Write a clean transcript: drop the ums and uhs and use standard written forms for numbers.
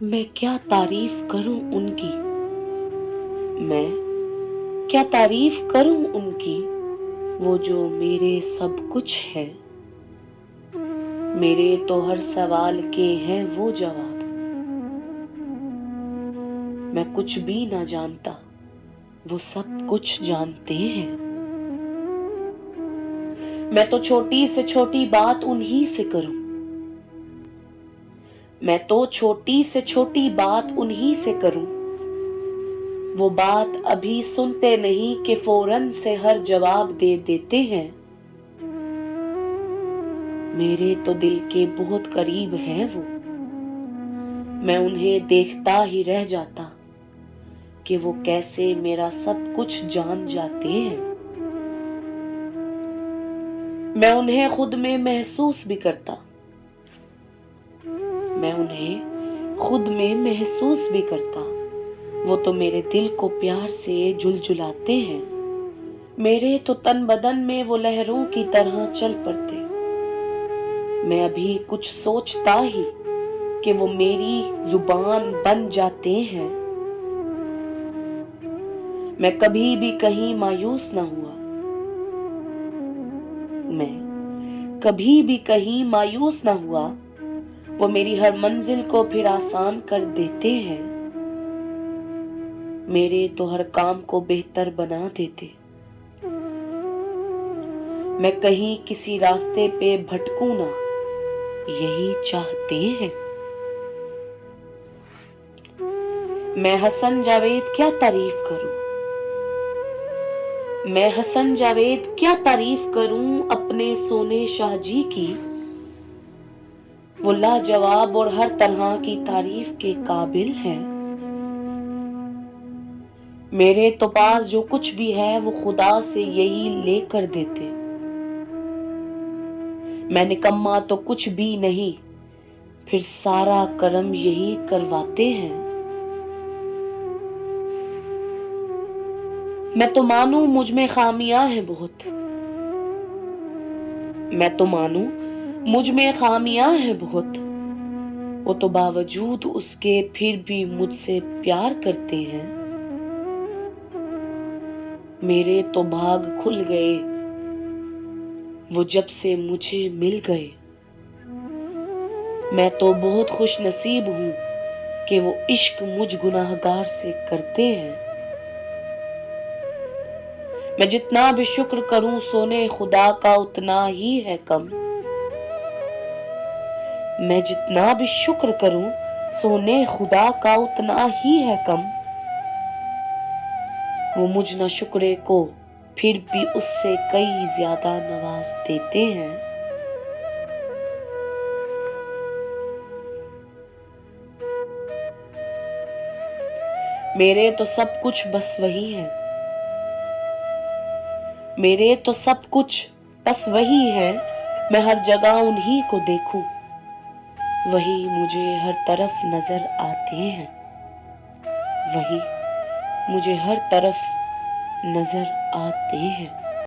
میں کیا تعریف کروں ان کی، میں کیا تعریف کروں ان کی، وہ جو میرے سب کچھ ہے۔ میرے تو ہر سوال کے ہیں وہ جواب، میں کچھ بھی نہ جانتا وہ سب کچھ جانتے ہیں۔ میں تو چھوٹی سے چھوٹی بات انہی سے کروں، میں تو چھوٹی سے چھوٹی بات انہی سے کروں، وہ بات ابھی سنتے نہیں کہ فوراً سے ہر جواب دے دیتے ہیں۔ میرے تو دل کے بہت قریب ہیں وہ، میں انہیں دیکھتا ہی رہ جاتا کہ وہ کیسے میرا سب کچھ جان جاتے ہیں۔ میں انہیں خود میں محسوس بھی کرتا، میں انہیں خود میں محسوس بھی کرتا، وہ تو میرے دل کو پیار سے جھلجھلاتے ہیں۔ میرے تو تن بدن میں وہ لہروں کی طرح چل پڑتے، میں ابھی کچھ سوچتا ہی کہ وہ میری زبان بن جاتے ہیں۔ میں کبھی بھی کہیں مایوس نہ ہوا، میں کبھی بھی کہیں مایوس نہ ہوا، وہ میری ہر منزل کو پھر آسان کر دیتے ہیں۔ میرے تو ہر کام کو بہتر بنا دیتے، میں کہیں کسی راستے پہ بھٹکوں نہ، یہی چاہتے ہیں۔ میں حسن جاوید کیا تعریف کروں، میں حسن جاوید کیا تعریف کروں اپنے سونے شاہ جی کی، وہ لاجواب اور ہر طرح کی تعریف کے قابل ہیں۔ میرے تو پاس جو کچھ بھی ہے وہ خدا سے یہی لے کر دیتے، میں نکما تو کچھ بھی نہیں، پھر سارا کرم یہی کرواتے ہیں۔ میں تو مانوں مجھ میں خامیاں ہیں بہت، میں تو مانوں مجھ میں خامیاں ہیں بہت، وہ تو باوجود اس کے پھر بھی مجھ سے پیار کرتے ہیں۔ میرے تو بھاگ کھل گئے وہ جب سے مجھے مل گئے، میں تو بہت خوش نصیب ہوں کہ وہ عشق مجھ گناہگار سے کرتے ہیں۔ میں جتنا بھی شکر کروں سونے خدا کا اتنا ہی ہے کم، میں جتنا بھی شکر کروں سونے خدا کا اتنا ہی ہے کم، وہ مجھ نہ شکرے کو پھر بھی اس سے کئی زیادہ نواز دیتے ہیں۔ میرے تو سب کچھ بس وہی ہے، میرے تو سب کچھ بس وہی ہے، میں ہر جگہ انہی کو دیکھوں، وہی مجھے ہر طرف نظر آتے ہیں، وہی مجھے ہر طرف نظر آتے ہیں۔